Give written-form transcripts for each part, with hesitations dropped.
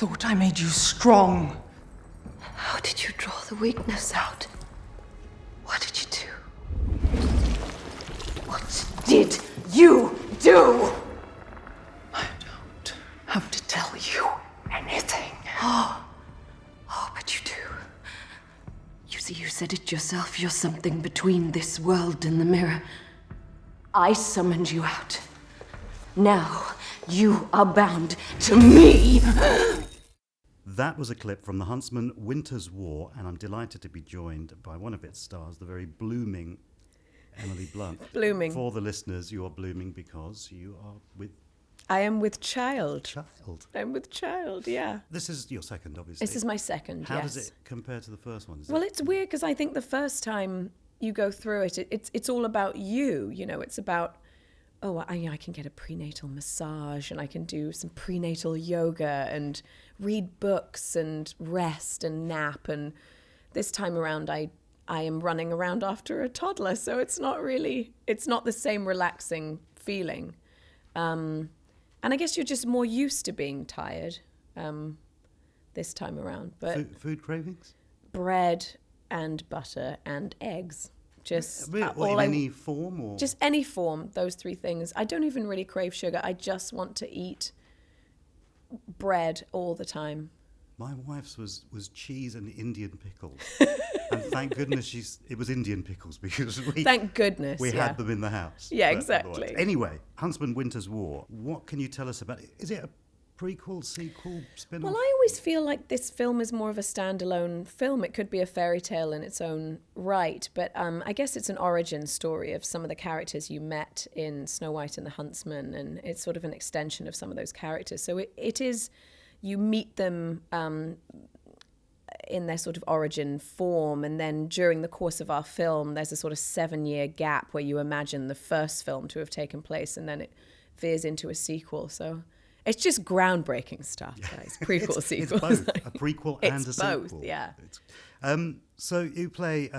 thought I made you strong. How did you draw the weakness out? What did you do? What did you do? I don't have to tell you anything. Oh, but you do. You see, you said it yourself. You're something between this world and the mirror. I summoned you out. Now, you are bound to me. That was a clip from the Huntsman Winter's War, and I'm delighted to be joined by one of its stars, the very blooming Emily Blunt. Blooming. For the listeners, you are blooming because you are with I am with child. child. I'm with child, yeah. This is your second, obviously. This is my second, How yes. does it compare to the first one? Well, it's weird because I think the first time you go through it, it's all about you. You know, it's about, I can get a prenatal massage and I can do some prenatal yoga and read books and rest and nap. And this time around, I am running around after a toddler. So it's not the same relaxing feeling. And I guess you're just more used to being tired this time around. But food cravings? bread and butter and eggs. Just In any form? Or? Just any form, those three things. I don't even really crave sugar. I just want to eat bread all the time. My wife's was cheese and Indian pickles. And thank goodness it was Indian pickles because Thank goodness, we yeah. had them in the house. Yeah, But exactly. otherwise- Anyway, Huntsman Winter's War. What can you tell us about it? Is it a prequel, sequel, spin-off? Well, I always feel like this film is more of a standalone film. It could be a fairy tale in its own right, but I guess it's an origin story of some of the characters you met in Snow White and the Huntsman, and it's sort of an extension of some of those characters. So it is, you meet them in their sort of origin form, and then during the course of our film, there's a sort of 7-year gap where you imagine the first film to have taken place, and then it veers into a sequel. So it's just groundbreaking stuff, guys. Prequel, sequel. It's both a prequel and a It's sequel. both, yeah. So you play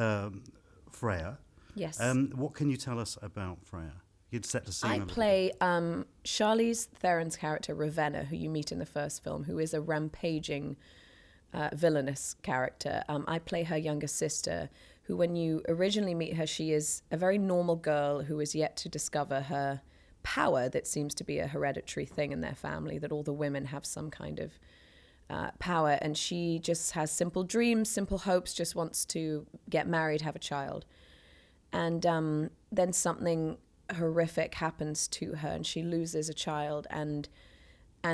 Freya. Yes. What can you tell us about Freya? You'd set the scene. I a little play Charlize Theron's character, Ravenna, who you meet in the first film, who is a rampaging, villainous character. I play her younger sister, who when you originally meet her, she is a very normal girl who is yet to discover her power that seems to be a hereditary thing in their family, that all the women have some kind of power, and she just has simple dreams, simple hopes, just wants to get married, have a child. And then something horrific happens to her and she loses a child, and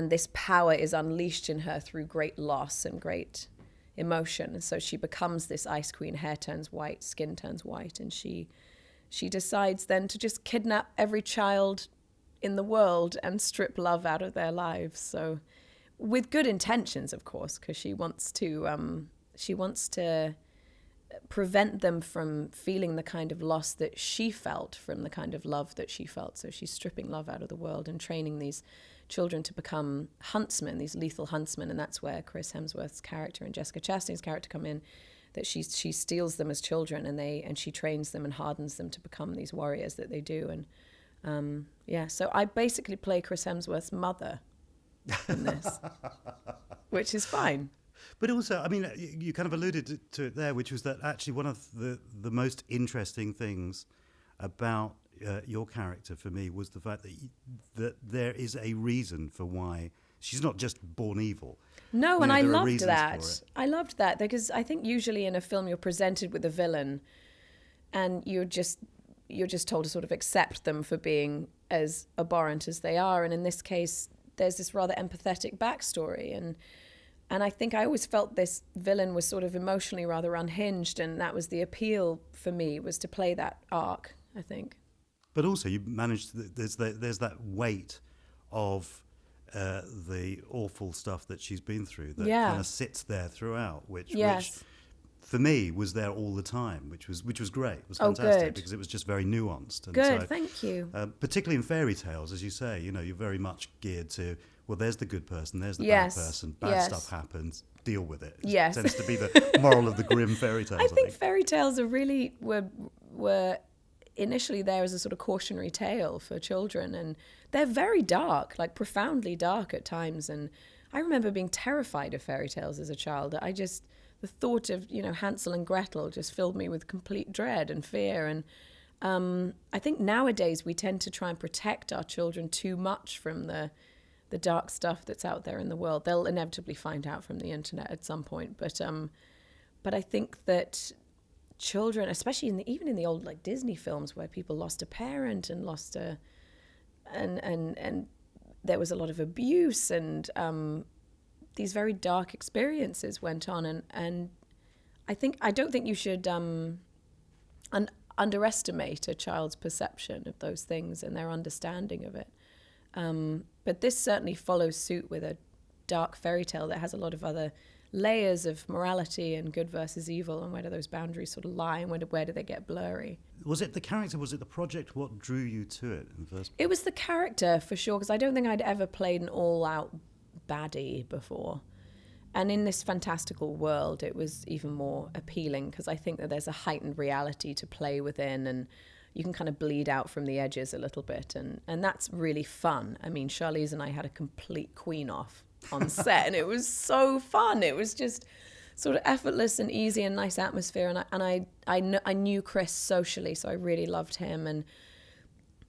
this power is unleashed in her through great loss and great emotion. And so she becomes this ice queen, hair turns white, skin turns white, and she decides then to just kidnap every child in the world and strip love out of their lives. So with good intentions, of course, because she wants to prevent them from feeling the kind of loss that she felt from the kind of love that she felt. So she's stripping love out of the world and training these children to become huntsmen, these lethal huntsmen. And that's where Chris Hemsworth's character and Jessica Chastain's character come in, that she steals them as children and she trains them and hardens them to become these warriors that they do. And so I basically play Chris Hemsworth's mother in this, which is fine. But also, I mean, you kind of alluded to it there, which was that actually one of the most interesting things about your character for me was the fact that there is a reason for why she's not just born evil. No, and I there are loved reasons that. for it. I loved that because I think usually in a film you're presented with a villain and you're just told to sort of accept them for being as abhorrent as they are. And in this case, there's this rather empathetic backstory. And I think I always felt this villain was sort of emotionally rather unhinged, and that was the appeal for me, was to play that arc, I think. But also, you managed. There's that weight of the awful stuff that she's been through that kind of sits there throughout, which for me was there all the time, which was great. It was fantastic because it was just very nuanced. And good, so, thank you. Particularly in fairy tales, as you say, you're very much geared to. Well, there's the good person, there's the bad person, bad stuff happens, deal with it. It tends to be the moral of the grim fairy tales. I think fairy tales are really were initially there as a sort of cautionary tale for children, and they're very dark, like profoundly dark at times. And I remember being terrified of fairy tales as a child. The thought of, Hansel and Gretel just filled me with complete dread and fear. And I think nowadays we tend to try and protect our children too much from the dark stuff that's out there in the world. They'll inevitably find out from the internet at some point. But I think that children, especially even in the old like Disney films where people lost a parent and and there was a lot of abuse and these very dark experiences went on, and I don't think you should underestimate a child's perception of those things and their understanding of it. But this certainly follows suit with a dark fairy tale that has a lot of other layers of morality and good versus evil, and where do those boundaries sort of lie, and where do they get blurry? Was it the character, was it the project, what drew you to it in the first place? It was the character, for sure, because I don't think I'd ever played an all-out baddie before. And in this fantastical world, it was even more appealing, because I think that there's a heightened reality to play within, and you can kind of bleed out from the edges a little bit, and that's really fun. I mean, Charlize and I had a complete queen-off on set, and it was so fun. It was just sort of effortless and easy and nice atmosphere, and I knew Chris socially, so I really loved him, and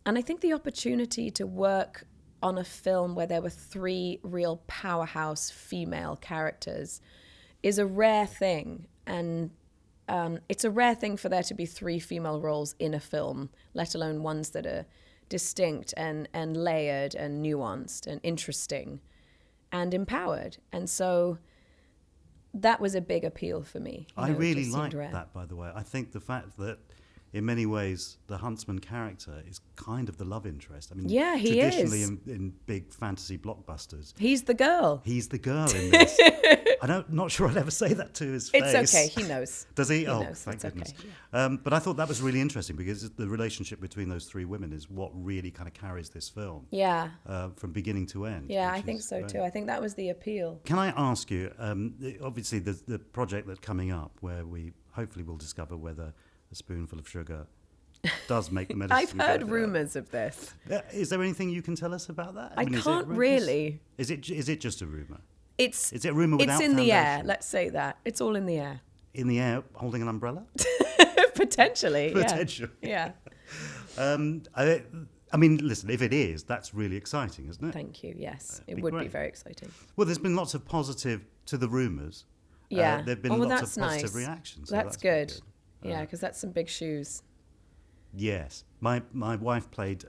I think the opportunity to work on a film where there were 3 real powerhouse female characters is a rare thing, and it's a rare thing for there to be 3 female roles in a film, let alone ones that are distinct and layered and nuanced and interesting and empowered. And so that was a big appeal for me. I really liked that, by the way. I think the fact that in many ways the Huntsman character is kind of the love interest. I mean, yeah, he traditionally is. in big fantasy blockbusters, he's the girl. He's the girl in this. Not sure I'd ever say that to his face. It's okay, he knows. Does he? He knows. Thank goodness. Okay, yeah. But I thought that was really interesting, because the relationship between those 3 women is what really kind of carries this film. Yeah. From beginning to end. Yeah, I think so too. I think that was the appeal. Can I ask you, obviously the project that's coming up, where we hopefully will discover whether a spoonful of sugar does make the medicine. I've heard rumours of this. Is there anything you can tell us about that? I can't really. Is it just a rumour? Is it a rumour without foundation? It's in the air, let's say that. It's all in the air. In the air, holding an umbrella? Potentially, Potentially. Yeah. I mean, listen, if it is, that's really exciting, isn't it? Thank you, yes. It would be very exciting. Well, there's been lots of positive to the rumours. Yeah. There have been lots of positive reactions. So that's good. Yeah, because that's some big shoes. Yes. My wife played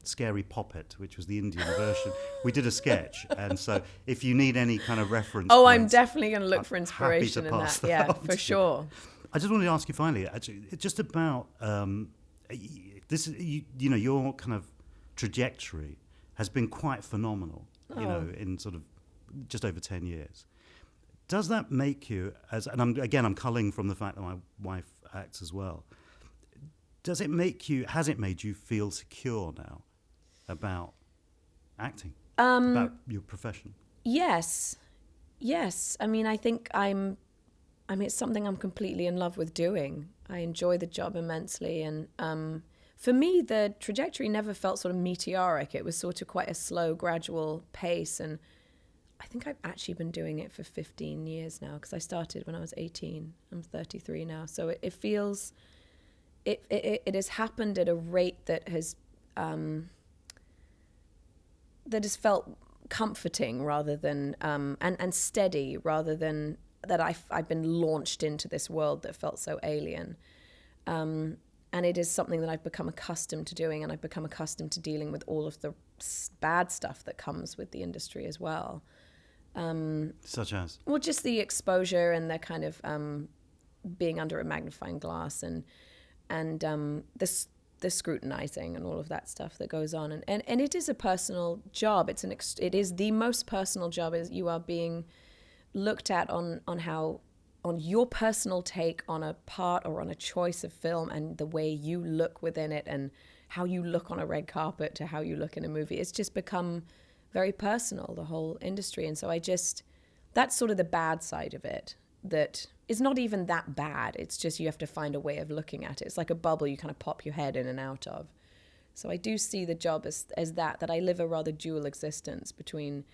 Scary Poppet, which was the Indian version. We did a sketch, and so if you need any kind of reference points, I'm points, definitely going to look for inspiration in that. Yeah, for sure. I just wanted to ask you finally, actually, just about this. Your kind of trajectory has been quite phenomenal. In sort of just over 10 years. Does that make you, and I'm culling from the fact that my wife acts as well, has it made you feel secure now about acting, about your profession? Yes. I mean, I think it's something I'm completely in love with doing. I enjoy the job immensely, and for me, the trajectory never felt sort of meteoric. It was sort of quite a slow, gradual pace, and I think I've actually been doing it for 15 years now, because I started when I was 18. I'm 33 now, so it feels... It has happened at a rate that has felt comforting rather than and steady, rather than that I've been launched into this world that felt so alien. And it is something that I've become accustomed to doing, and I've become accustomed to dealing with all of the bad stuff that comes with the industry as well. Such as? Well, just the exposure and the kind of being under a magnifying glass and the scrutinizing and all of that stuff that goes on, and it is a personal job. It is the most personal job. Is you are being looked at on your personal take on a part or on a choice of film, and the way you look within it, and how you look on a red carpet to how you look in a movie. It's just become very personal, the whole industry, and so that's sort of the bad side of it. That is not even that bad. It's just you have to find a way of looking at it. It's like a bubble you kind of pop your head in and out of. So I do see the job as that I live a rather dual existence between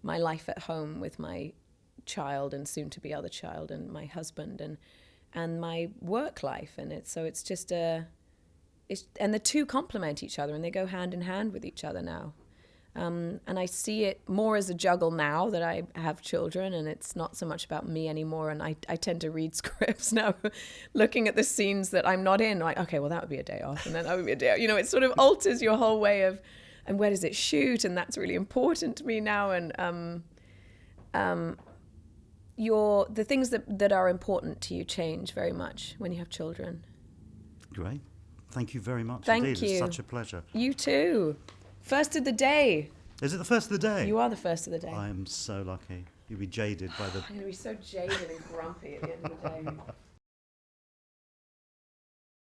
my life at home with my child and soon to be other child and my husband and my work life. And it's just and the two complement each other and they go hand in hand with each other now. And I see it more as a juggle now that I have children, and it's not so much about me anymore. And I tend to read scripts now, looking at the scenes that I'm not in, like, okay, well, that would be a day off, and then that would be a day off. You know, it sort of alters your whole way of, and where does it shoot? And that's really important to me now. And the things that are important to you change very much when you have children. Great. Thank you very much. Thank indeed. you. It's such a pleasure. You too. First of the day. Is it the first of the day? You are the first of the day. I am so lucky. You'll be jaded by the... I'm going to be so jaded and grumpy at the end of the day.